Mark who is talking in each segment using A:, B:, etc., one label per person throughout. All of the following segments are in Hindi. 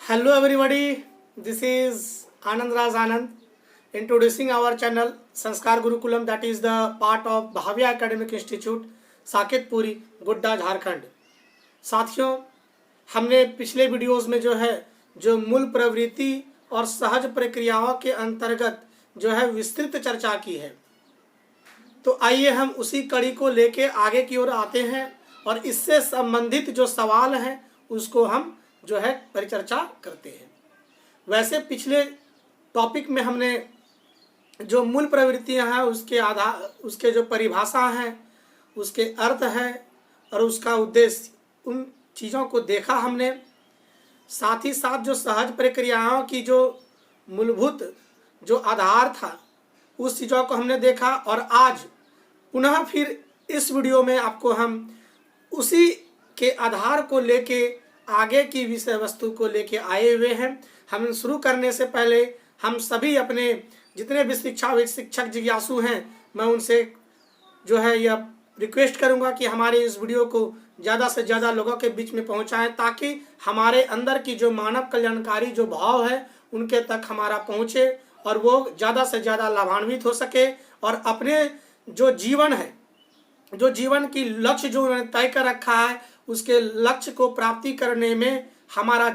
A: Hello everybody, this is Anand Raj Anand introducing our channel Sanskar Gurukulam, that is the part of Bhavya Academic Institute, Saketpuri Godda Jharkhand. साथियों, हमने पिछले वीडियोस में जो मूल प्रवृत्ति और सहज प्रक्रियाओं के अंतर्गत विस्तृत चर्चा की है। तो आइए हम उसी कड़ी को लेके आगे की ओर आते हैं और इससे संबंधित जो सवाल हैं उसको हम परिचर्चा करते हैं। वैसे पिछले टॉपिक में हमने जो मूल प्रवृत्तियां हैं उसके जो परिभाषा हैं, उसके अर्थ है और उसका उद्देश्य, उन चीज़ों को देखा हमने। साथ ही साथ जो सहज प्रक्रियाओं की जो मूलभूत जो आधार था उस चीज़ों को हमने देखा। और आज पुनः फिर इस वीडियो में आपको हम उसी के आधार को लेके आगे की विषय वस्तु को लेके आए हुए हैं। हम शुरू करने से पहले हम सभी अपने जितने भी शिक्षक जिज्ञासु हैं, मैं उनसे यह रिक्वेस्ट करूंगा कि हमारे इस वीडियो को ज़्यादा से ज़्यादा लोगों के बीच में पहुंचाएं, ताकि हमारे अंदर की जो मानव कल्याणकारी जो भाव है उनके तक हमारा पहुंचे और वो ज़्यादा से ज़्यादा लाभान्वित हो सके और अपने जो जीवन है, जो जीवन की लक्ष्य जो उन्होंने तय कर रखा है, उसके लक्ष्य को प्राप्ति करने में हमारा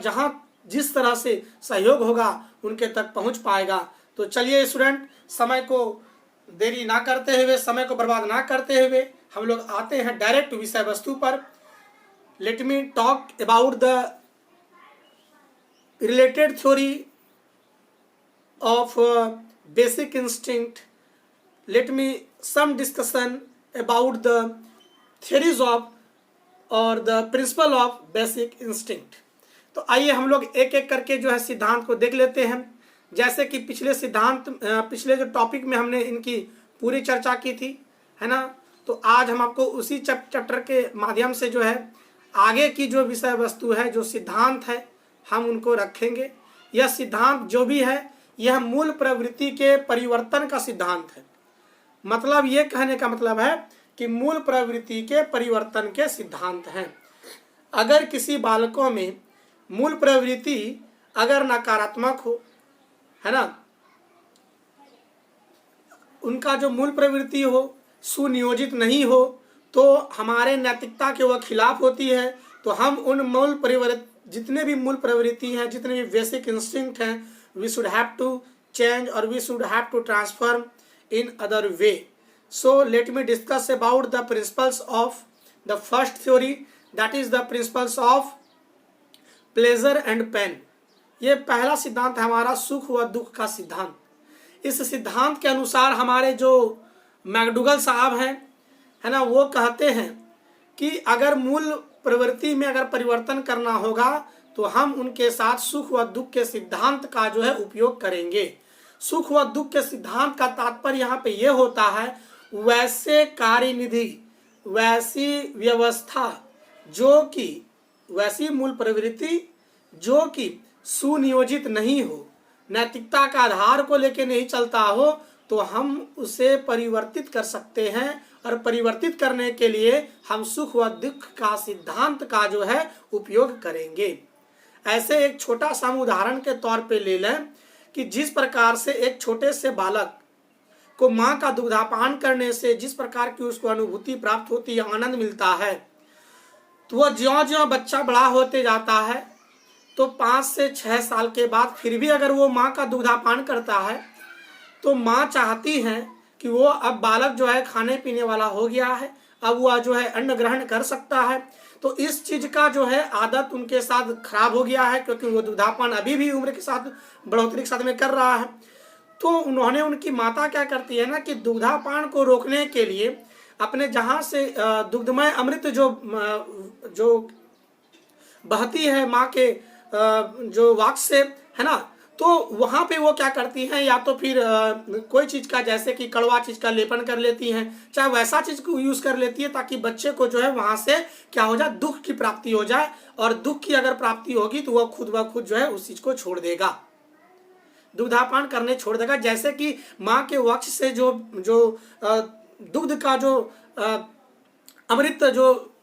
A: जिस तरह से सहयोग होगा उनके तक पहुंच पाएगा। तो चलिए स्टूडेंट, समय को देरी ना करते हुए, समय को बर्बाद ना करते हुए हम लोग आते हैं डायरेक्ट विषय वस्तु पर। Let me talk about the related theory of basic instinct. Let me some discussion about the theories of और the principle of basic instinct। तो आइए हम लोग एक एक करके सिद्धांत को देख लेते हैं। जैसे कि पिछले जो टॉपिक में हमने इनकी पूरी चर्चा की थी, है ना। तो आज हम आपको उसी चैप्टर के माध्यम से आगे की जो विषय वस्तु है, जो सिद्धांत है, हम उनको रखेंगे। यह सिद्धांत जो भी है यह मूल प्रवृत्ति के परिवर्तन का सिद्धांत है। मतलब ये कहने का मतलब है कि मूल प्रवृत्ति के परिवर्तन के सिद्धांत हैं। अगर किसी बालकों में मूल प्रवृत्ति अगर नकारात्मक हो, है ना, उनका जो मूल प्रवृत्ति हो सुनियोजित नहीं हो, तो हमारे नैतिकता के वह खिलाफ होती है। तो हम उन जितने भी मूल प्रवृत्ति हैं, जितने भी बेसिक इंस्टिंक्ट हैं, we should have to change और we should have to transform in other way. So let me discuss about the principles of the first theory, that is the principles of pleasure and pain। ये पहला सिद्धांत है हमारा सुख व दुख का सिद्धांत। इस सिद्धांत के अनुसार हमारे जो मैकडूगल साहब हैं, है ना, वो कहते हैं कि अगर मूल प्रवृत्ति में अगर परिवर्तन करना होगा तो हम उनके साथ सुख व दुख के सिद्धांत का उपयोग करेंगे। सुख व दुख के सिद्धांत का तात्पर्य यहाँ पे ये होता है, वैसे कार्यनिधि, वैसी व्यवस्था जो कि वैसी मूल प्रवृत्ति जो कि सुनियोजित नहीं हो, नैतिकता का आधार को लेके नहीं चलता हो, तो हम उसे परिवर्तित कर सकते हैं। और परिवर्तित करने के लिए हम सुख व दुख का सिद्धांत का उपयोग करेंगे। ऐसे एक छोटा सा उदाहरण के तौर पे ले लें कि जिस प्रकार से एक छोटे से बालक को माँ का दुग्धापान करने से जिस प्रकार की उसको अनुभूति प्राप्त होती है, आनंद मिलता है, तो वह ज्यों-ज्यों बच्चा बड़ा होते जाता है तो 5 से 6 साल के बाद फिर भी अगर वो माँ का दुग्धापान करता है तो माँ चाहती है कि वो अब बालक खाने पीने वाला हो गया है, अब वह अन्न ग्रहण कर सकता है। तो इस चीज का आदत उनके साथ खराब हो गया है, क्योंकि वो दुग्धापान अभी भी उम्र के साथ बढ़ोतरी के साथ में कर रहा है। तो उन्होंने, उनकी माता क्या करती है ना कि दुग्धापान को रोकने के लिए अपने जहाँ से दुग्धमय अमृत जो बहती है माँ के जो वाक् से, है ना, तो वहाँ पे वो क्या करती हैं, या तो फिर कोई चीज़ का जैसे कि कड़वा चीज़ का लेपन कर लेती हैं, चाहे वैसा चीज़ को यूज़ कर लेती है, ताकि बच्चे को वहाँ से क्या हो जाए, दुख की प्राप्ति हो जाए। और दुख की अगर प्राप्ति होगी तो वह खुद ब खुद उस चीज़ को छोड़ देगा, दुग्धापान करने छोड़ देगा। जैसे कि माँ के वक्ष से जो दुग्ध का अमृत जो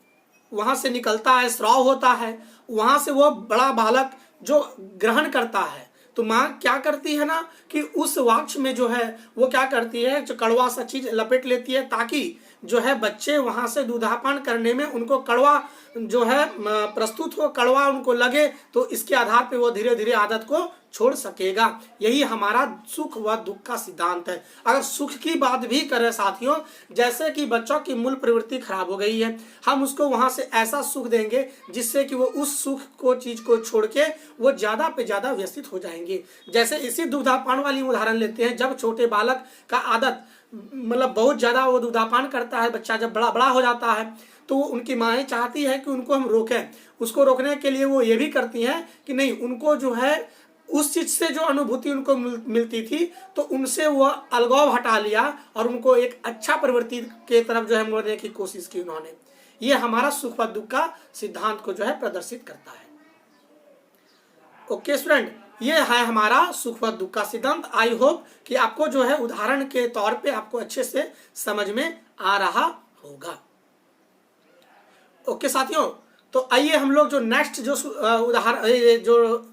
A: वहाँ से निकलता है, स्राव होता है, वहाँ से वो बड़ा बालक जो ग्रहण करता है तो माँ क्या करती है ना कि उस वाक्ष में जो है वो क्या करती है, जो कड़वा सा चीज लपेट लेती है, ताकि जो है बच्चे वहां से दूधापान करने में उनको कड़वा जो है प्रस्तुत हो, कड़वा उनको लगे, तो इसके आधार पे वो धीरे धीरे आदत को छोड़ सकेगा। यही हमारा सुख व दुख का सिद्धांत है। अगर सुख की बात भी करें साथियों, जैसे कि बच्चों की मूल प्रवृत्ति खराब हो गई है, हम उसको वहां से ऐसा सुख देंगे जिससे कि वो उस सुख को चीज को छोड़ के वो ज्यादा पे ज्यादा व्यवस्थित हो जाएंगे। जैसे इसी दूधापान वाली उदाहरण लेते हैं, जब छोटे बालक का आदत मतलब बहुत ज्यादा वो दूधापान करता है, बच्चा जब बड़ा बड़ा हो जाता है तो उनकी माएँ चाहती है कि उनको हम रोकें। उसको रोकने के लिए वो ये भी करती हैं कि नहीं, उनको जो है उस चीज से जो अनुभूति उनको मिलती थी तो उनसे वह अलगाव हटा लिया और उनको एक अच्छा प्रवृत्ति के तरफ जो है मोड़ने की कोशिश की उन्होंने। ये हमारा सुख व दुख का सिद्धांत को जो है प्रदर्शित करता है। ओके स्टूडेंट, ये है हमारा सुख व दुख का सिद्धांत। आई होप कि आपको जो है उदाहरण के तौर पे आपको अच्छे से समझ में आ रहा होगा। ओके साथियों, तो आइए हम लोग जो नेक्स्ट जो उदाहरण जो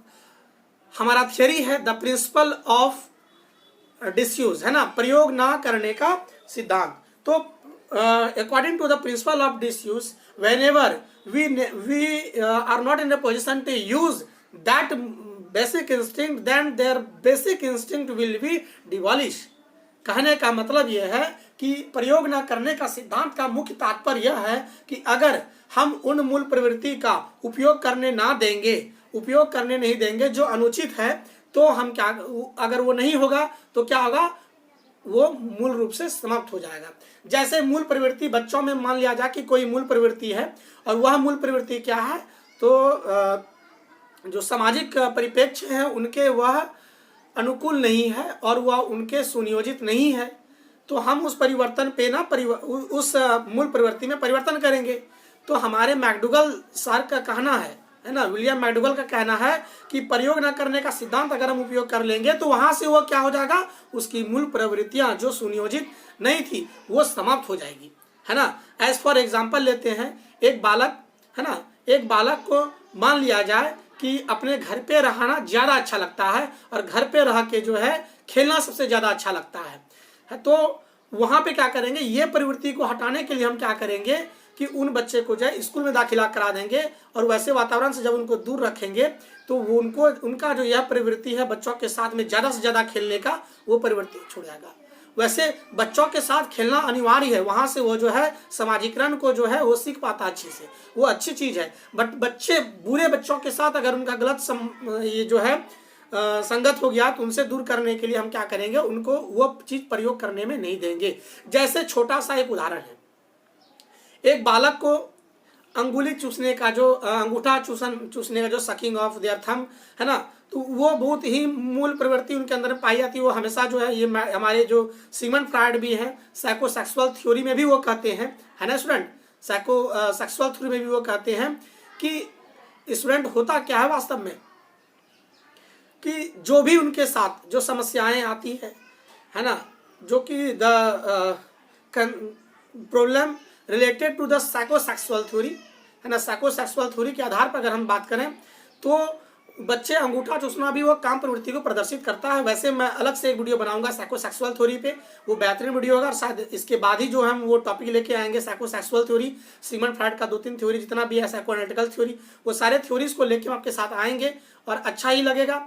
A: हमारा थियरी है, द प्रिंसिपल ऑफ डिसयूज, है ना, प्रयोग ना करने का सिद्धांत। तो according to the principle of disuse, whenever we are not in the position to use that basic instinct, then their basic instinct will be demolish. कहने का मतलब यह है कि प्रयोग न करने का सिद्धांत का मुख्य तात्पर्य यह है कि अगर हम उन मूल प्रवृत्ति का उपयोग करने ना देंगे, उपयोग करने नहीं देंगे जो अनुचित है, तो हम क्या, अगर वो नहीं होगा तो क्या होगा, वो मूल रूप से समाप्त हो जाएगा। जैसे मूल प्रवृत्ति बच्चों में मान लिया जाए कि कोई मूल प्रवृत्ति है और वह मूल प्रवृत्ति क्या है, तो जो सामाजिक परिप्रेक्ष्य है उनके वह अनुकूल नहीं है और वह उनके सुनियोजित नहीं है, तो हम उस परिवर्तन पे ना उस मूल प्रवृत्ति में परिवर्तन करेंगे। तो हमारे मैकडूगल सर का कहना है ना, विलियम मैकडूगल का कहना है कि प्रयोग न करने का सिद्धांत अगर हम उपयोग कर लेंगे तो वहां से वो क्या हो जाएगा, उसकी मूल प्रवृत्तियां जो सुनियोजित नहीं थी वो समाप्त हो जाएगी, है ना। एज फॉर एग्जाम्पल लेते हैं, एक बालक, है ना, एक बालक को मान लिया जाए कि अपने घर पे रहना ज्यादा अच्छा लगता है और घर पे रह के जो है खेलना सबसे ज्यादा अच्छा लगता है। तो वहां पे क्या करेंगे, ये प्रवृत्ति को हटाने के लिए हम क्या करेंगे कि उन बच्चे को जो है स्कूल में दाखिला करा देंगे और वैसे वातावरण से जब उनको दूर रखेंगे तो वो उनको उनका जो यह प्रवृत्ति है बच्चों के साथ में ज्यादा से ज्यादा खेलने का, वो प्रवृत्ति छूट जाएगा। वैसे बच्चों के साथ खेलना अनिवार्य है, वहां से वो जो है सामाजिकरण को जो है वो सीख पाता अच्छे से, वो अच्छी चीज है। बट बच्चे, बुरे बच्चों के साथ अगर उनका गलत ये जो है संगत हो गया तो उनसे दूर करने के लिए हम क्या करेंगे, उनको वो चीज प्रयोग करने में नहीं देंगे। जैसे छोटा सा एक उदाहरण है, एक बालक को अंगुली चूसने का जो अंगूठा चूसने का जो सकिंग ऑफ देयर थंब, है ना, तो वो बहुत ही मूल प्रवृत्ति उनके अंदर पाई जाती है। वो हमेशा जो है, ये हमारे जो सिगमंड फ्रायड भी है साइकोसेक्सुअल थ्योरी में भी वो कहते हैं, है ना स्टूडेंट, साइकोसेक्सुअल थ्योरी में भी वो कहते हैं कि स्टूडेंट होता क्या है वास्तव में, कि जो भी उनके साथ जो समस्याएं आती है ना, जो कि the problem related to the psychosexual theory, है ना, साइकोसेक्सुअल थ्योरी के आधार पर अगर हम बात करें तो बच्चे अंगूठा चूसना भी वो काम प्रवृत्ति को प्रदर्शित करता है। वैसे मैं अलग से एक वीडियो बनाऊंगा साइकोसेक्सुअल थ्योरी पे, वो बेहतरीन वीडियो होगा और शायद इसके बाद ही जो हम वो टॉपिक लेके आएंगे साइकोसेक्सुअल थ्योरी, सिगमंड फ्रायड का 2-3 थ्योरी जितना भी है, साइकोएनालिटिकल थ्योरी, वो सारे थ्योरीज को लेके हम आपके साथ आएंगे और अच्छा ही लगेगा।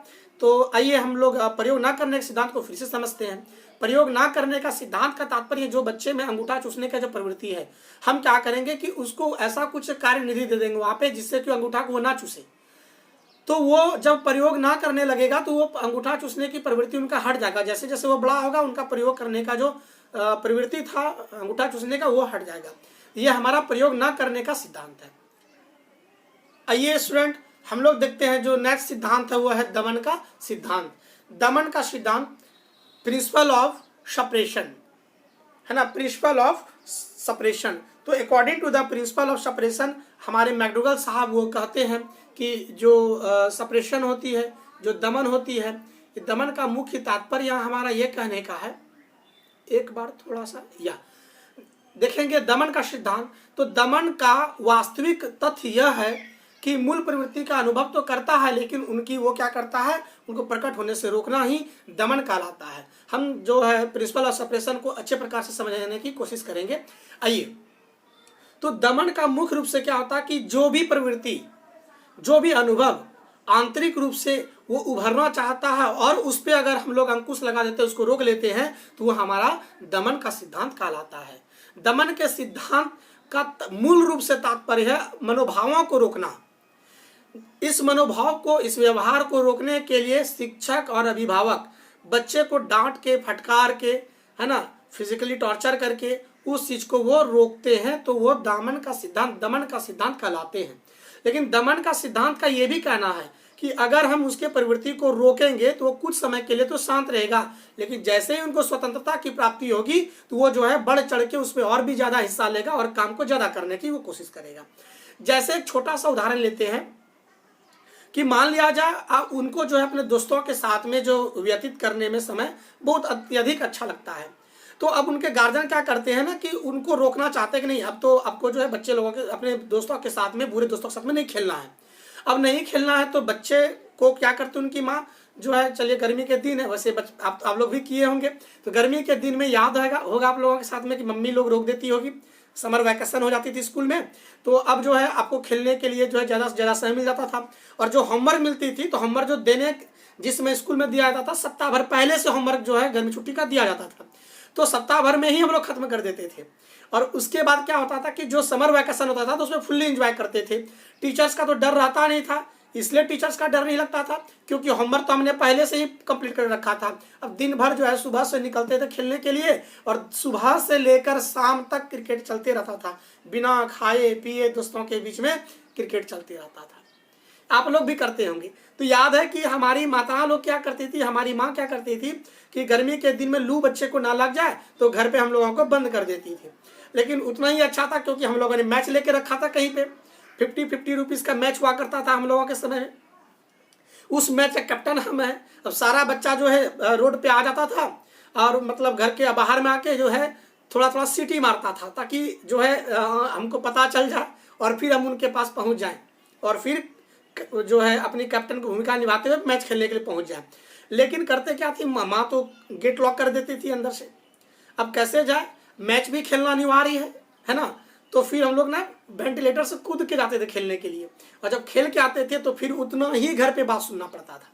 A: तो आइए हम लोग प्रयोग ना करने के सिद्धांत को फिर से समझते हैं। प्रयोग ना करने का सिद्धांत का तात्पर्य जो बच्चे में अंगूठा चूसने का जो प्रवृत्ति है, हम क्या करेंगे कि उसको ऐसा कुछ कार्य निधि दे देंगे वहां पे जिससे कि अंगूठा को वो ना चूसे। तो वो जब प्रयोग ना करने लगेगा तो वो अंगूठा चूसने की प्रवृत्ति उनका हट जाएगा। जैसे जैसे वो बड़ा होगा उनका प्रयोग करने का जो प्रवृत्ति था अंगूठा चूसने का वो हट जाएगा। ये हमारा प्रयोग ना करने का सिद्धांत है। आइए स्टूडेंट, हम लोग देखते हैं जो नेक्स्ट सिद्धांत है वो है दमन का सिद्धांत। दमन का सिद्धांत प्रिंसिपल ऑफ सप्रेशन, है ना, प्रिंसिपल ऑफ सप्रेशन। तो according to the principle of suppression, हमारे मैकडूगल साहब वो कहते हैं कि जो सप्रेशन होती है, जो दमन होती है, ये दमन का मुख्य तात्पर्य हमारा ये कहने का है, एक बार थोड़ा सा या देखेंगे दमन का सिद्धांत। तो दमन का वास्तविक तथ्य यह है कि कि मूल प्रवृत्ति का अनुभव तो करता है, लेकिन उनकी वो क्या करता है, उनको प्रकट होने से रोकना ही दमन कहलाता है। हम जो है प्रिंसिपल ऑफ सप्रेशन को अच्छे प्रकार से समझने की कोशिश करेंगे। आइए, तो दमन का मुख्य रूप से क्या होता है कि जो भी प्रवृत्ति, जो भी अनुभव आंतरिक रूप से वो उभरना चाहता है और उस पर अगर हम लोग अंकुश लगा देते हैं, उसको रोक लेते हैं, तो वो हमारा दमन का सिद्धांत कहलाता है। दमन के सिद्धांत का मूल रूप से तात्पर्य है मनोभावों को रोकना। इस मनोभाव को, इस व्यवहार को रोकने के लिए शिक्षक और अभिभावक बच्चे को डांट के, फटकार के, है ना, फिजिकली टॉर्चर करके उस चीज को वो रोकते हैं, तो वो दमन का सिद्धांत कहलाते हैं। लेकिन दमन का सिद्धांत का ये भी कहना है कि अगर हम उसके प्रवृत्ति को रोकेंगे तो वो कुछ समय के लिए तो शांत रहेगा, लेकिन जैसे ही उनको स्वतंत्रता की प्राप्ति होगी तो वो जो है बढ़ चढ़ के उसमें और भी ज्यादा हिस्सा लेगा और काम को ज्यादा करने की वो कोशिश करेगा। जैसे एक छोटा सा उदाहरण लेते हैं कि मान लिया जाए उनको जो है अपने दोस्तों के साथ में जो व्यतीत करने में समय बहुत अत्यधिक अच्छा लगता है, तो अब उनके गार्जियन क्या करते हैं ना कि उनको रोकना चाहते हैं कि नहीं, अब तो आपको जो है बच्चे लोगों के, अपने दोस्तों के साथ में, बुरे दोस्तों के साथ में नहीं खेलना है। अब नहीं खेलना है तो बच्चे को क्या करते हैं, उनकी माँ जो है, चलिए गर्मी के दिन है, वैसे आप लोग भी किए होंगे, तो गर्मी के दिन में याद होगा आप लोगों के साथ में कि मम्मी लोग रोक देती होगी, समर वैकेशन हो जाती थी स्कूल में, तो अब जो है आपको खेलने के लिए जो है ज़्यादा से ज़्यादा समय मिल जाता था। और जो होमवर्क मिलती थी, तो होमवर्क जो देने जिसमें स्कूल में दिया जाता था, सप्ताह भर पहले से होमवर्क जो है गर्मी छुट्टी का दिया जाता था, तो सप्ताह भर में ही हम लोग खत्म कर देते थे। और उसके बाद क्या होता था कि जो समर वैकेशन होता था तो उसमें फुल्ली एंजॉय करते थे। टीचर्स का तो डर रहता नहीं था, इसलिए टीचर्स का डर नहीं लगता था क्योंकि होमवर्क तो हमने पहले से ही कंप्लीट कर रखा था। अब दिन भर जो है सुबह से निकलते थे खेलने के लिए और सुबह से लेकर शाम तक क्रिकेट चलते रहता था, बिना खाए पिए दोस्तों के बीच में क्रिकेट चलते रहता था। आप लोग भी करते होंगे। तो याद है कि हमारी माता लोग क्या करती थी, हमारी माँ क्या करती थी कि गर्मी के दिन में लू बच्चे को ना लग जाए तो घर पे हम लोगों को बंद कर देती थी। लेकिन उतना ही अच्छा था क्योंकि हम लोगों ने मैच लेके रखा था, कहीं पे 50-50 रुपीज़ का मैच हुआ करता था हम लोगों के समय में। उस मैच का कैप्टन हम हैं। अब सारा बच्चा जो है रोड पे आ जाता था और मतलब घर के बाहर में आके जो है थोड़ा थोड़ा सीटी मारता था ताकि जो है हमको पता चल जाए और फिर हम उनके पास पहुंच जाएं और फिर जो है अपनी कैप्टन की भूमिका निभाते हुए मैच खेलने के लिए पहुंच जाए। लेकिन करते क्या थी, माँ तो गेट लॉक कर देती थी अंदर से। अब कैसे जाए, मैच भी खेलना अनिवार्य है ना, तो फिर हम लोग ना वेंटिलेटर से कूद के जाते थे खेलने के लिए और जब खेल के आते थे तो फिर उतना ही घर पे बात सुनना पड़ता था।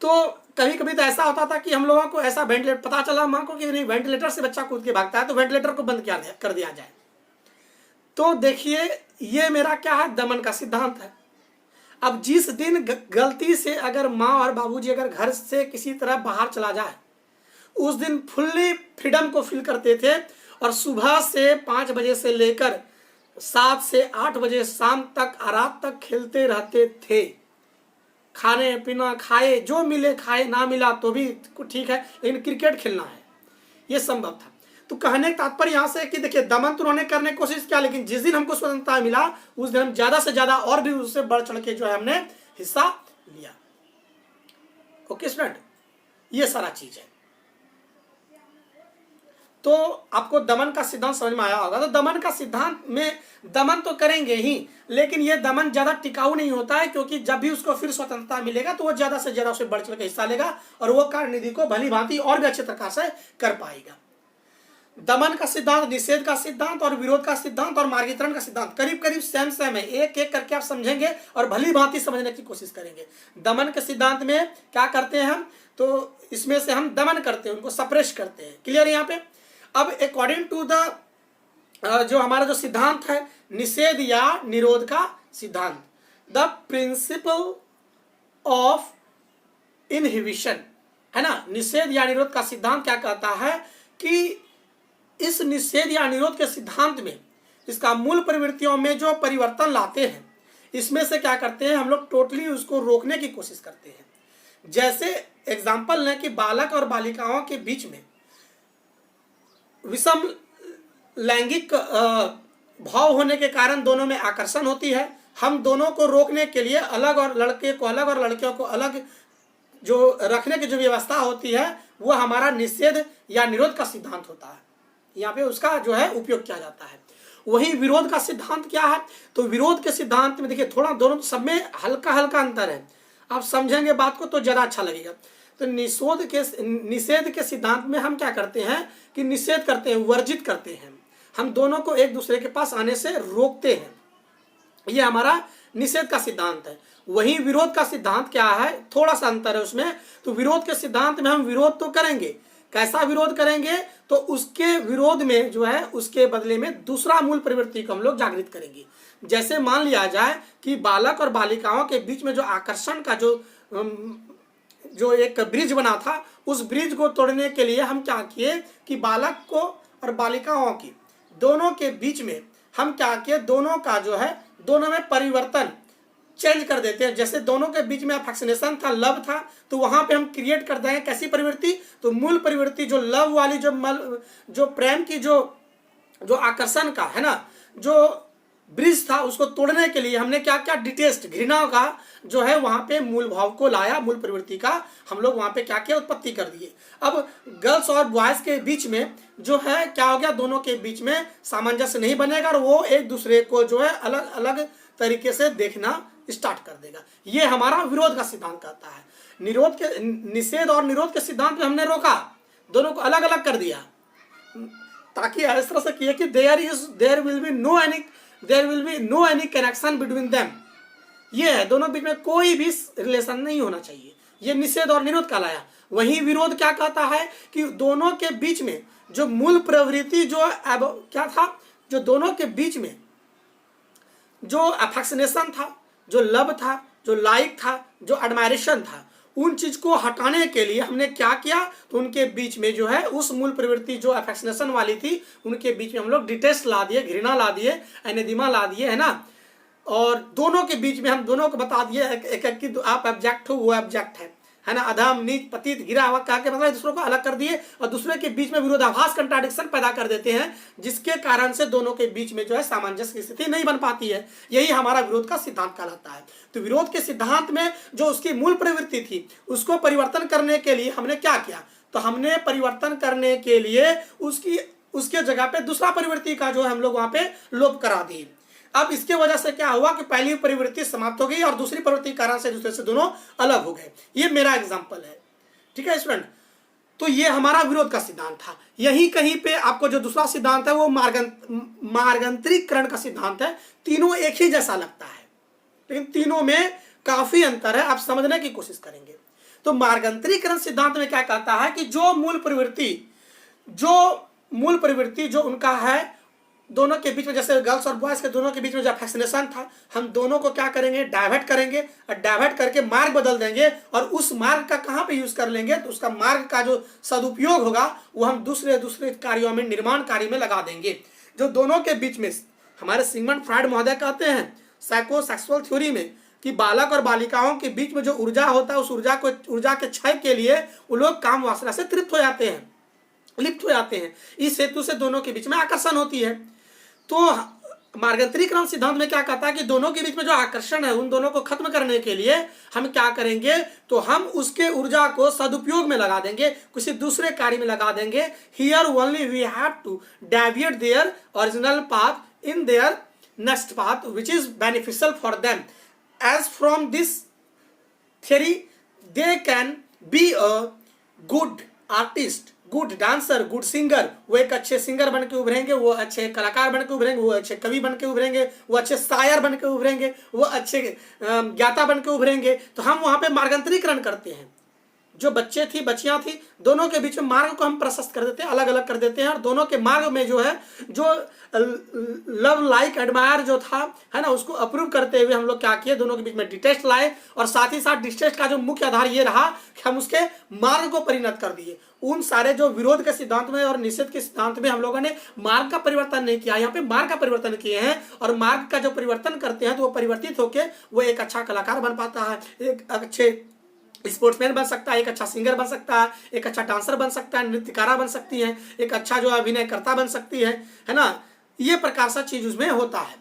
A: तो कभी कभी तो ऐसा होता था कि हम लोगों को ऐसा वेंटिलेटर, पता चला माँ को कि नहीं वेंटिलेटर से बच्चा कूद के भागता है तो वेंटिलेटर को बंद कर दिया जाए। तो देखिए ये मेरा क्या है, दमन का सिद्धांत है। अब जिस दिन गलती से अगर माँ और बाबूजी अगर घर से किसी तरह बाहर चला जाए, उस दिन फुल्ली फ्रीडम को फील करते थे और सुबह से 5 बजे से लेकर 7 से 8 बजे शाम तक रात तक खेलते रहते थे। खाने पीना खाए, जो मिले खाए, ना मिला तो भी ठीक है, लेकिन क्रिकेट खेलना है, ये संभव था। तो कहने का तात्पर्य यहाँ से कि देखिए दमन तो उन्होंने करने की कोशिश किया, लेकिन जिस दिन हमको स्वतंत्रता मिला उस दिन हम ज्यादा से ज्यादा और भी उससे बढ़ चढ़ के जो है हमने हिस्सा लिया। ओके स्टूडेंट, ये सारा चीज है। तो आपको दमन का सिद्धांत समझ में आया होगा। तो दमन का सिद्धांत में दमन तो करेंगे ही, लेकिन ये दमन ज्यादा टिकाऊ नहीं होता है क्योंकि जब भी उसको फिर स्वतंत्रता मिलेगा तो वो ज्यादा से ज्यादा उसे बढ़ चढ़ के हिस्सा लेगा और वो कार्यनिधि को भली भांति और भी अच्छे प्रकार से कर पाएगा। दमन का सिद्धांत, निषेध का सिद्धांत और विरोध का सिद्धांत और मार्गीकरण का सिद्धांत करीब करीब सेम है। एक एक करके आप समझेंगे और भली भांति समझने की कोशिश करेंगे। दमन के सिद्धांत में क्या करते हैं हम, तो इसमें से हम दमन करते हैं, उनको सप्रेस करते हैं। क्लियर है यहाँ पे। अब अकॉर्डिंग टू द जो हमारा जो सिद्धांत है निषेध या निरोध का सिद्धांत, द प्रिंसिपल ऑफ इनहिबिशन, है ना। निषेध या निरोध का सिद्धांत क्या कहता है कि इस निषेध या निरोध के सिद्धांत में इसका मूल प्रवृत्तियों में जो परिवर्तन लाते हैं, इसमें से क्या करते हैं हम लोग टोटली उसको रोकने की कोशिश करते हैं। जैसे एग्जाम्पल है कि बालक और बालिकाओं के बीच में विषम लैंगिक भाव होने के कारण दोनों में आकर्षण होती है। हम दोनों को रोकने के लिए अलग और लड़के को अलग और लड़कियों को अलग जो रखने की जो व्यवस्था होती है वो हमारा निषेध या निरोध का सिद्धांत होता है। यहाँ पे उसका जो है उपयोग किया जाता है। वही विरोध का सिद्धांत क्या है? तो विरोध के सिद्धांत में देखिए थोड़ा दोनों सब में हल्का हल्का अंतर है, आप समझेंगे बात को तो ज़्यादा अच्छा लगेगा। तो निषेध के सिद्धांत में हम क्या करते हैं कि निषेध करते हैं, वर्जित करते हैं, हम दोनों को एक दूसरे के पास आने से रोकते हैं, ये हमारा निषेध का सिद्धांत है। वही विरोध का सिद्धांत क्या है, थोड़ा सा अंतर है उसमें। तो विरोध के सिद्धांत में हम विरोध तो करेंगे, कैसा विरोध करेंगे? तो उसके विरोध में जो है उसके बदले में दूसरा मूल प्रवृत्ति को हम लोग जागृत करेंगे। जैसे मान लिया जाए कि बालक और बालिकाओं के बीच में जो आकर्षण का जो एक ब्रिज बना था, उस ब्रिज को तोड़ने के लिए हम क्या किए कि बालक को और बालिकाओं की दोनों के बीच में हम क्या किए, दोनों का जो है दोनों में परिवर्तन चेंज कर देते हैं। जैसे दोनों के बीच में अफेक्शनेशन था, लव था, तो वहां पे हम क्रिएट कर देंगे कैसी प्रवृत्ति? तो मूल प्रवृत्ति जो लव वाली, जो प्रेम की जो आकर्षण का है ना, जो ब्रिज था, उसको तोड़ने के लिए हमने क्या क्या डिटेस्ट, घृणा का जो है वहां पे मूल भाव को लाया, मूल प्रवृत्ति का हम लोग वहां पे क्या किया, उत्पत्ति कर दिए। अब गर्ल्स और बॉयज के बीच में जो है क्या हो गया, दोनों के बीच में सामंजस्य नहीं बनेगा और वो एक दूसरे को जो है अलग अलग तरीके से देखना स्टार्ट कर देगा। ये हमारा विरोध का सिद्धांत कहता है। निषेध और निरोध के सिद्धांत में हमने रोका, दोनों को अलग अलग कर दिया, ताकि इस तरह से किया कि there will be no any connection between them. ये है, दोनों बीच में कोई भी रिलेशन नहीं होना चाहिए, ये निषेध और निरोध कहलाया। वही विरोध क्या कहता है कि दोनों के बीच में जो मूल प्रवृत्ति जो क्या था, जो दोनों के बीच में जो अफेक्शनेशन था, जो लव था, जो लाइक था, जो एडमायरेशन था, उन चीज को हटाने के लिए हमने क्या किया, तो उनके बीच में जो है उस मूल प्रवृत्ति जो अफेक्शनेशन वाली थी, उनके बीच में हम लोग डिटेस्ट ला दिए, घृणा ला दिए, एनेदिमा ला दिए, है ना। और दोनों के बीच में हम दोनों को बता दिए एक कि आप ऑब्जेक्ट हो, वो ऑब्जेक्ट है ना, अधम, नीच, पतित, गिरा हुआ कह के मतलब दूसरों को अलग कर दिए और दूसरे के बीच में विरोधाभास, कंट्राडिक्शन पैदा कर देते हैं, जिसके कारण से दोनों के बीच में जो है सामंजस्य की स्थिति नहीं बन पाती है। यही हमारा विरोध का सिद्धांत कहलाता है। तो विरोध के सिद्धांत में जो उसकी मूल प्रवृत्ति थी, उसको परिवर्तन करने के लिए हमने क्या किया, तो हमने परिवर्तन करने के लिए उसके जगह पे दूसरा प्रवृत्ति का जो है हम लोग वहां पे लोप करा दिए। अब इसके वजह से क्या हुआ कि पहली प्रवृत्ति समाप्त हो गई और दूसरी प्रवृत्ति के कारण से दूसरे से दोनों अलग हो गए। ये मेरा एग्जांपल है, ठीक है स्टूडेंट। तो ये हमारा विरोध का सिद्धांत था। यही कहीं पे आपको जो दूसरा सिद्धांत है वो मार्गंतरीकरण का सिद्धांत है। तीनों एक ही जैसा लगता है, लेकिन तीनों में काफी अंतर है, आप समझने की कोशिश करेंगे। तो मार्गंतरीकरण सिद्धांत में क्या कहता है कि जो मूल प्रवृत्ति जो उनका है दोनों के बीच में, जैसे गर्ल्स और बॉयज के दोनों के बीच में जो फैसिनेशन था, हम दोनों को क्या करेंगे, डाइवर्ट करेंगे और डाइवर्ट करके मार्ग बदल देंगे और उस मार्ग का कहाँ पे यूज कर लेंगे, तो उसका मार्ग का जो सदुपयोग होगा वो हम दूसरे कार्यों में, निर्माण कार्य में लगा देंगे। जो दोनों के बीच में हमारे सिगमंड फ्रॉइड महोदय कहते हैं साइकोसेक्सुअल थ्योरी में कि बालक और बालिकाओं के बीच में जो ऊर्जा होता है, उस ऊर्जा के क्षय के लिए वो लोग काम वासना से लिप्त हो जाते हैं। इस हेतु से दोनों के बीच में आकर्षण होती है। तो मार्गंतरीकरण सिद्धांत में क्या कहता है कि दोनों के बीच में जो आकर्षण है, उन दोनों को खत्म करने के लिए हम क्या करेंगे, तो हम उसके ऊर्जा को सदुपयोग में लगा देंगे, किसी दूसरे कार्य में लगा देंगे। Here only we have to deviate their original path in their next path which is beneficial for them. As from this theory they can be a good artist, good dancer, good singer. वो एक अच्छे सिंगर बन के उभरेंगे, वो अच्छे कलाकार बन के उभरेंगे, वो अच्छे कवि बन के उभरेंगे, वो अच्छे शायर बन के उभरेंगे, वो अच्छे ज्ञाता बन के उभरेंगे। तो हम वहाँ पे मार्गंतरीकरण करते हैं। जो बच्चे थी, बच्चियां थी, दोनों के बीच में मार्ग को हम प्रशस्त कर देते हैं, अलग अलग कर देते हैं और दोनों के मार्ग में जो है जो लव लाइक एडमायर जो था, है ना, उसको अप्रूव करते हुए हम लोग क्या किए, दोनों के बीच में डिटेस्ट लाए और साथ ही साथ डिटेस्ट का जो मुख्य आधार ये रहा कि हम उसके मार्ग को परिणत कर दिए। उन सारे जो विरोध के सिद्धांत में और निषेध के सिद्धांत में हम लोगों ने मार्ग का परिवर्तन नहीं किया, यहाँ पे मार्ग का परिवर्तन किए हैं और मार्ग का जो परिवर्तन करते हैं तो वो परिवर्तित होकर वो एक अच्छा कलाकार बन पाता है, एक अच्छे स्पोर्ट्समैन बन सकता है, एक अच्छा सिंगर बन सकता है, एक अच्छा डांसर बन सकता है, नृत्यकारा बन सकती है, एक अच्छा जो अभिनयकर्ता बन सकती है ना। ये प्रकार सा चीज उसमें होता है।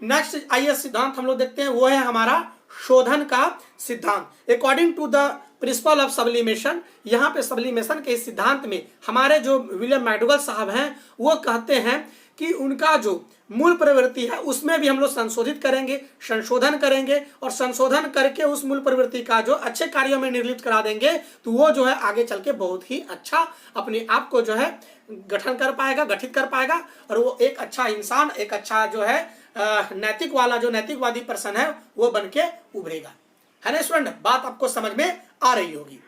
A: नेक्स्ट आइए सिद्धांत हम लोग देखते हैं, वो है हमारा शोधन का सिद्धांत। According to the principle of sublimation, यहाँ पे सब्लिमेशन के सिद्धांत में हमारे जो विलियम मैकडूगल साहब हैं वो कहते हैं कि उनका जो मूल प्रवृत्ति है उसमें भी हम लोग संशोधित करेंगे, संशोधन करेंगे, और संशोधन करके उस मूल प्रवृत्ति का जो अच्छे कार्यों में निर्लिप्त करा देंगे तो वो जो है आगे चल के बहुत ही अच्छा अपने आप को जो है गठन कर पाएगा, गठित कर पाएगा, और वो एक अच्छा इंसान, एक अच्छा जो है नैतिक वाला, जो नैतिकवादी पर्सन है वो बन के उभरेगा। है ना स्टूडेंट, बात आपको समझ में आ रही होगी।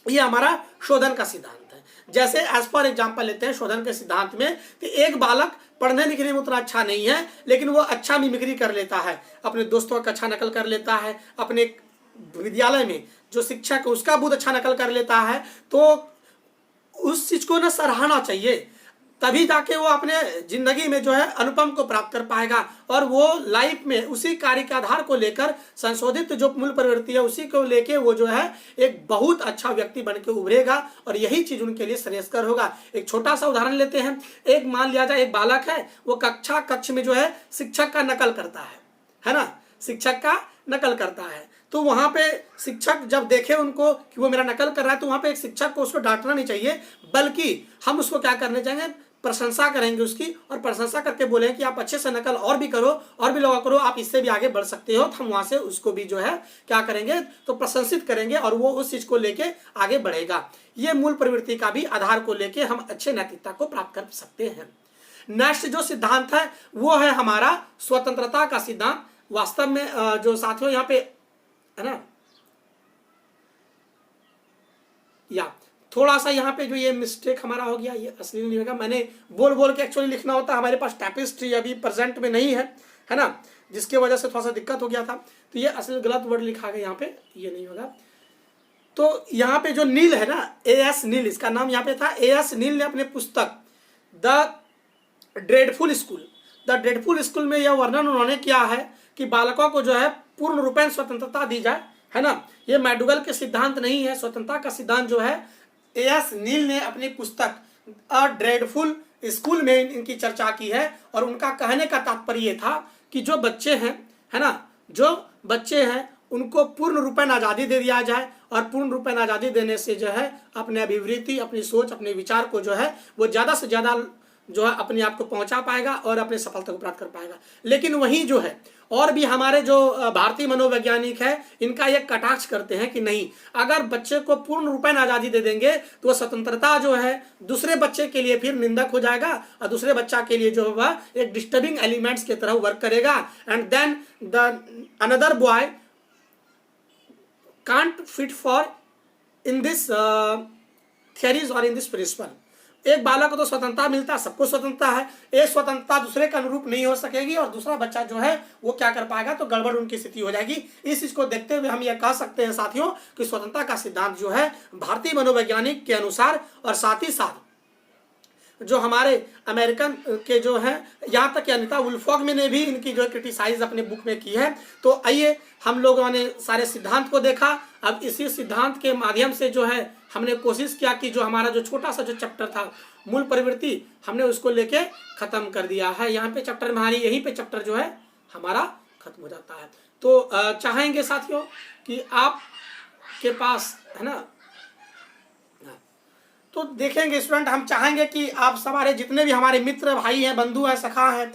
A: ये हमारा शोधन का सिद्धांत है। जैसे एज फॉर एग्जाम्पल लेते हैं शोधन के सिद्धांत में, तो एक बालक पढ़ने लिखने में उतना अच्छा नहीं है लेकिन वो अच्छा मिमिक्री कर लेता है, अपने दोस्तों का अच्छा नकल कर लेता है, अपने विद्यालय में जो शिक्षक है उसका बहुत अच्छा नकल कर लेता है, तो उस चीज को ना सराहना चाहिए, तभी जाके वो अपने जिंदगी में जो है अनुपम को प्राप्त कर पाएगा, और वो लाइफ में उसी कार्य के आधार को लेकर संशोधित जो मूल प्रवृत्ति है उसी को लेके वो जो है एक बहुत अच्छा व्यक्ति बन के उभरेगा, और यही चीज उनके लिए श्रेयस्कर होगा। एक छोटा सा उदाहरण लेते हैं। एक मान लिया जाए एक बालक है, वो कक्ष में जो है शिक्षक का नकल करता है ना, शिक्षक का नकल करता है, तो वहां पे शिक्षक जब देखे उनको कि वो मेरा नकल कर रहा है, तो वहां पे एक शिक्षक को उसको डांटना नहीं चाहिए, बल्कि हम उसको क्या करने चाहिए, प्रशंसा करेंगे उसकी, और प्रशंसा करके बोलें कि आप अच्छे से नकल और भी करो, और भी लोग करो, आप इससे भी आगे बढ़ सकते हो। तो हम वहां से उसको भी जो है क्या करेंगे, तो प्रशंसित करेंगे, और वो उस चीज को लेके आगे बढ़ेगा। ये मूल प्रवृत्ति का भी आधार को लेके हम अच्छे नैतिकता को प्राप्त कर सकते हैं। नेक्स्ट जो सिद्धांत है वो है हमारा स्वतंत्रता का सिद्धांत। वास्तव में जो साथियों यहाँ पे है ना, या थोड़ा सा यहाँ पे जो ये मिस्टेक हमारा हो गया, ये असली नहीं होगा, मैंने बोल बोल के एक्चुअली लिखना होता, हमारे पास टैपिस्ट्री अभी प्रेजेंट में नहीं है ना, जिसके वजह से थोड़ा सा दिक्कत हो गया था, तो ये असली गलत वर्ड लिखा गया यहाँ पे, ये नहीं होगा। तो यहाँ पे जो नील है ना, A.S. नील इसका नाम यहाँ पे था। A.S. नील ने अपने पुस्तक द ड्रेडफुल स्कूल में यह वर्णन उन्होंने किया है कि बालकों को जो है पूर्ण रूपेण स्वतंत्रता दी जाए, है ना। ये मैकडूगल के सिद्धांत नहीं है, स्वतंत्रता का सिद्धांत जो है A.S. नील ने अपनी पुस्तक अ ड्रेडफुल स्कूल में इनकी चर्चा की है, और उनका कहने का तात्पर्य ये था कि जो बच्चे हैं, है ना, जो बच्चे हैं उनको पूर्ण रूपेण आज़ादी दे दिया जाए, और पूर्ण रूपेण आज़ादी देने से जो है अपने अभिवृत्ति, अपनी सोच, अपने विचार को जो है वो ज़्यादा से ज़्यादा जो है अपने आप को पहुंचा पाएगा और अपने सफलता को प्राप्त कर पाएगा। लेकिन वहीं जो है और भी हमारे जो भारतीय मनोवैज्ञानिक है इनका ये कटाक्ष करते हैं कि नहीं, अगर बच्चे को पूर्ण रूपेण आज़ादी दे देंगे तो स्वतंत्रता जो है दूसरे बच्चे के लिए फिर निंदक हो जाएगा, और दूसरे बच्चा के लिए जो होगा एक डिस्टर्बिंग एलिमेंट्स की तरह वर्क करेगा, and then the another boy can't fit for in this theories और इन दिस प्रिंसिपल। एक बालक को तो स्वतंत्रता मिलता है, सबको स्वतंत्रता है, एक स्वतंत्रता दूसरे के अनुरूप नहीं हो सकेगी, और दूसरा बच्चा जो है वो क्या कर पाएगा, तो गड़बड़ उनकी स्थिति हो जाएगी। इस चीज को देखते हुए हम ये कह सकते हैं साथियों कि स्वतंत्रता का सिद्धांत जो है भारतीय मनोवैज्ञानिक के अनुसार, और साथ ही साथ जो हमारे अमेरिकन के जो है, यहाँ तक कि अनिता वुल्फॉग ने भी इनकी जो क्रिटिसाइज अपने बुक में की है। तो आइए हम लोगों ने सारे सिद्धांत को देखा, अब इसी सिद्धांत के माध्यम से जो है हमने कोशिश किया कि जो हमारा जो छोटा सा जो चैप्टर था मूल प्रवृत्ति, हमने उसको लेके खत्म कर दिया है। यहाँ पे चैप्टर में हमारी यहीं पे चैप्टर जो है हमारा खत्म हो जाता है। तो चाहेंगे साथियों कि आप के पास है ना, तो देखेंगे स्टूडेंट, हम चाहेंगे कि आप हमारे जितने भी हमारे मित्र भाई हैं, बंधु हैं, सखा हैं,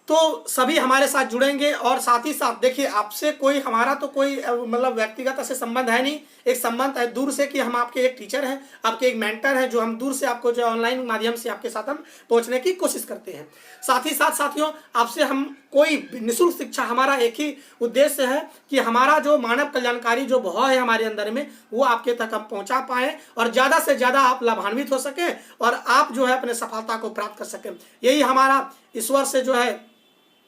A: तो सभी हमारे साथ जुड़ेंगे। और साथ ही साथ देखिए, आपसे कोई हमारा तो कोई मतलब व्यक्तिगत ऐसे संबंध है नहीं, एक संबंध है दूर से कि हम आपके एक टीचर हैं, आपके एक मेंटर हैं, जो हम दूर से आपको जो ऑनलाइन माध्यम से आपके साथ हम पहुंचने की कोशिश करते हैं। साथ ही साथ साथियों, आपसे हम कोई निःशुल्क शिक्षा, हमारा एक ही उद्देश्य है कि हमारा जो मानव कल्याणकारी जो भाव है हमारे अंदर में, वो आपके तक हम पहुंचा पाए, और ज़्यादा से ज़्यादा आप लाभान्वित हो सके, और आप जो है अपने सफलता को प्राप्त कर सकें। यही हमारा ईश्वर से जो है,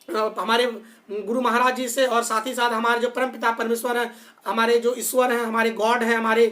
A: हमारे गुरु महाराज जी से, और साथ ही साथ हमारे जो परम पिता परमेश्वर हैं, हमारे जो ईश्वर हैं, हमारे गॉड हैं, हमारे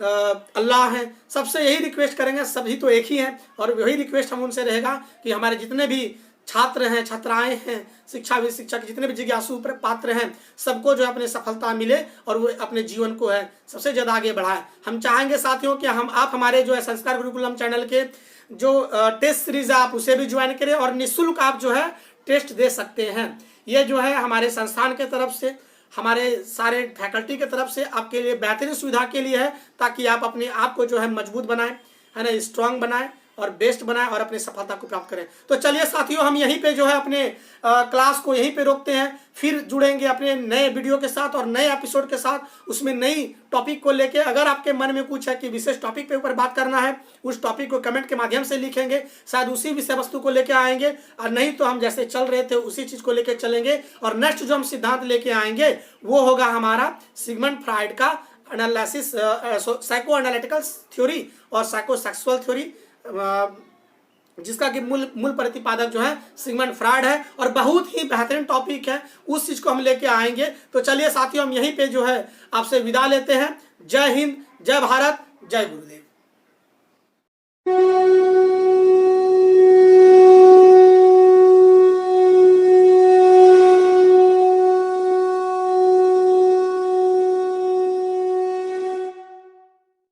A: अल्लाह हैं, सबसे यही रिक्वेस्ट करेंगे, सभी तो एक ही हैं, और वही रिक्वेस्ट हम उनसे रहेगा कि हमारे जितने भी छात्र हैं, छात्राएं हैं, शिक्षक जितने भी जिज्ञासु पात्र हैं, सबको जो अपने सफलता मिले और वो अपने जीवन को है सबसे ज़्यादा आगे बढ़ाए। हम चाहेंगे साथियों कि आप हमारे जो है संस्कार गुरुकुलम चैनल के जो टेस्ट सीरीज है आप उसे भी ज्वाइन करें, और निःशुल्क आप जो है टेस्ट दे सकते हैं। ये जो है हमारे संस्थान के तरफ से हमारे सारे फैकल्टी की तरफ से आपके लिए बेहतरीन सुविधा के लिए है, ताकि आप अपने आप को जो है मजबूत बनाएं, है ना, स्ट्रांग बनाएं और बेस्ट बनाएं और अपनी सफलता को प्राप्त करें। तो चलिए साथियों, हम यहीं पे जो है अपने क्लास को यहीं पे रोकते हैं, फिर जुड़ेंगे अपने नए वीडियो के साथ और नए एपिसोड के साथ, उसमें नई टॉपिक को लेके। अगर आपके मन में कुछ है कि विशेष टॉपिक पे ऊपर बात करना है, उस टॉपिक को कमेंट के माध्यम से लिखेंगे, शायद उसी विषय वस्तु को लेके आएंगे, और नहीं तो हम जैसे चल रहे थे उसी चीज को लेके चलेंगे। और नेक्स्ट जो हम सिद्धांत लेके आएंगे वो होगा हमारा सिगमंड फ्राइड का एनालिसिस, साइको एनालिटिकल थ्योरी और साइकोसेक्सुअल थ्योरी, जिसका कि मूल प्रतिपादक जो है सिगमंड फ्राइड है, और बहुत ही बेहतरीन टॉपिक है, उस चीज को हम लेके आएंगे। तो चलिए साथियों, हम यहीं पे जो है आपसे विदा लेते हैं। जय हिंद, जय भारत, जय गुरुदेव।